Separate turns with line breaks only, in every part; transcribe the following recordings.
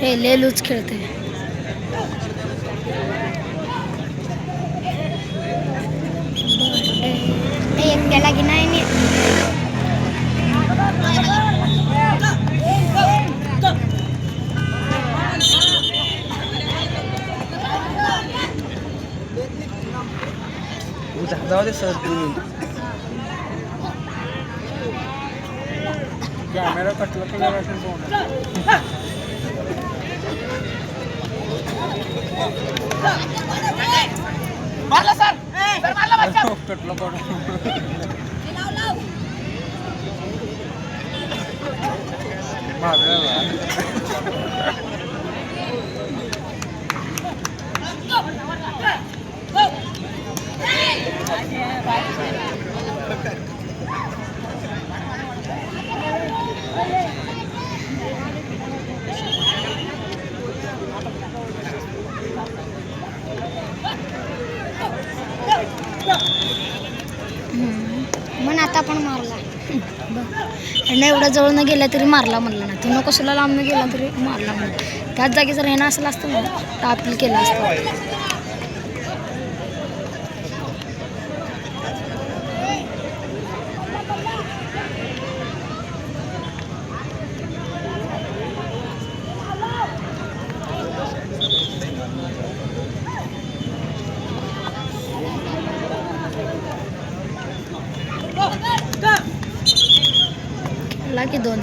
हे लेलूच खेळते. एकट्याला की नाही
जाऊ दे सर. कॅमेरा कटला तर
मारला सर मारला बच्चा
कटला पण मारला.
मन आता पण मारला. यांना एवढा जवळ न गेला तरी मारला म्हणलं ना. तुला कशाला लांब न गेला तरी मारला म्हणलं. त्याच जागी जर येणं असलं असतं ना तर अपील केलं असतं. की दोन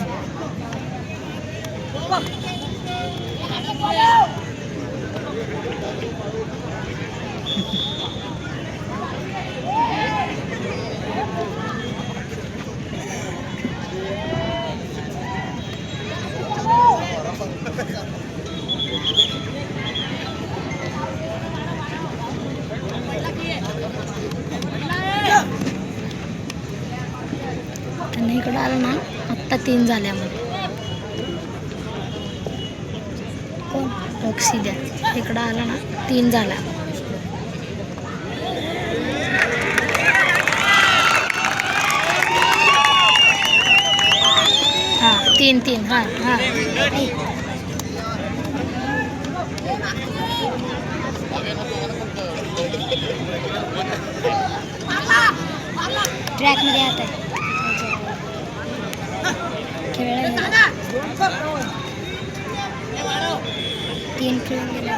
त्यांनी इकडं आलं ना. आत्ता 3 झाल्या मग कोण ऑक्सी द्या. इकडं आला ना 3 झाला. हां 3 हां हां ट्रॅकमध्ये आता खेळायला 3 खेळून गेला.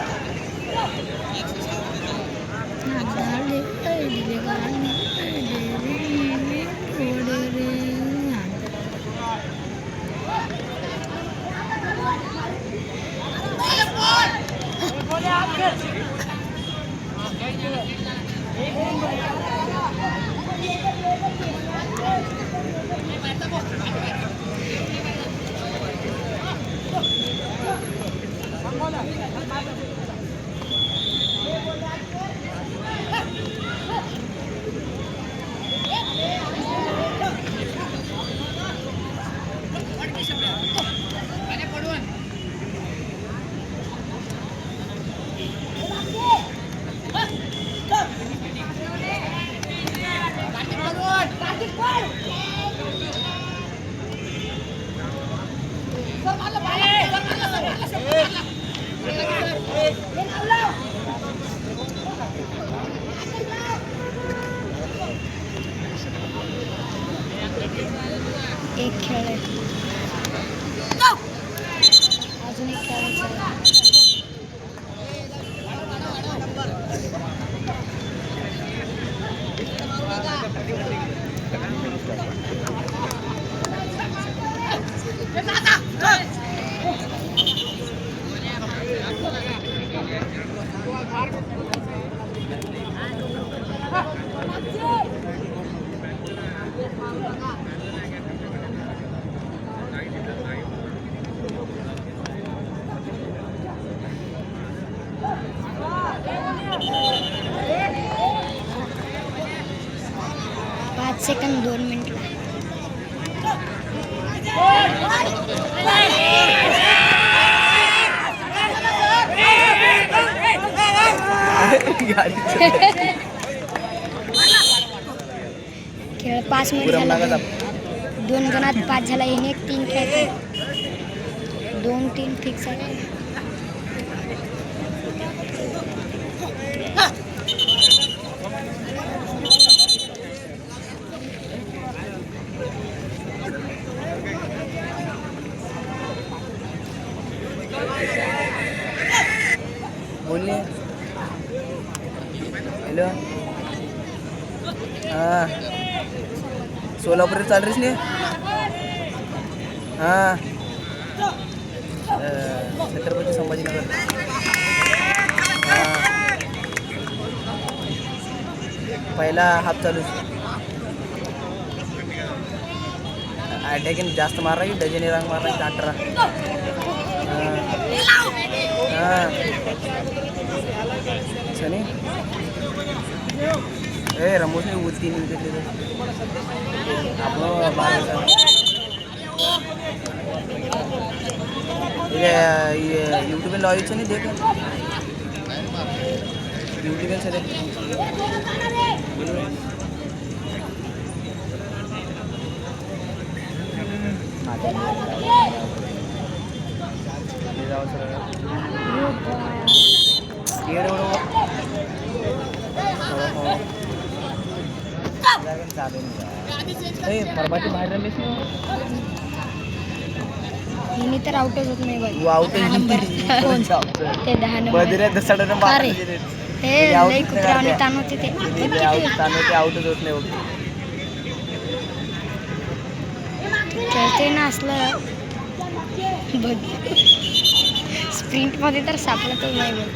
एक खेळ आहे अजून एक खेळायचा. सेकंड 2 मिनिट 5 मिनिट
पुरम
झाला.
नागा
2 जणात 5 झाला. येणे एक 3 खेळते. 2-3 फिक्स आहे.
बोलले हॅलो हां सोलापूर चाल रहीस ने हां छत्रपती संभाजीनगर हां पहिला हाफ चालू अटॅकिंग जास्त मार रही डजनी रंग मार रही 18 हां सनी ए रमोसने उलती नहीं विकेट आपण यूट्यूब में लॉइच नहीं देख यूट्यूब से देख परबाची बाहेर रमेश
हिने तर आउटच होत नाही बाई.
तू आउट
10 नंबर ते 10 नंबर
बदरे दसडने मार
हे लई कुत्र्यावानी ताण होते ते.
आउटच होत नाही
खेळते ना असलं बघ. स्प्रिंट मध्ये तर सापडतच नाही बघ.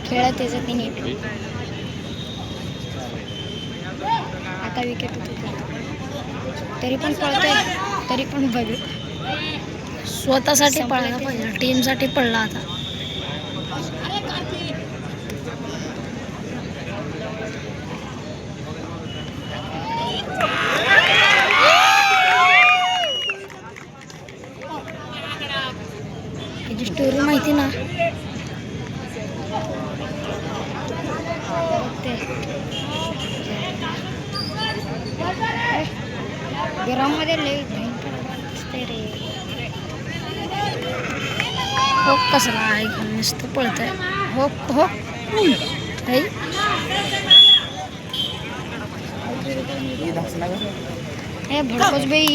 खेळत त्याचं तिने आता विकेट होती तरी पण पळतोय. तरी पण बघ स्वतःसाठी पळायला पाहिजे. टीमसाठी पडला आता. त्याची स्टोरी माहिती ना. गरममध्ये लई भयंकर असते रे. हो कसला आहे नुसतं पळतंय. हो हो हे भडकोच बाई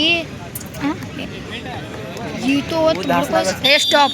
ये तो भडकोच. हे स्टॉप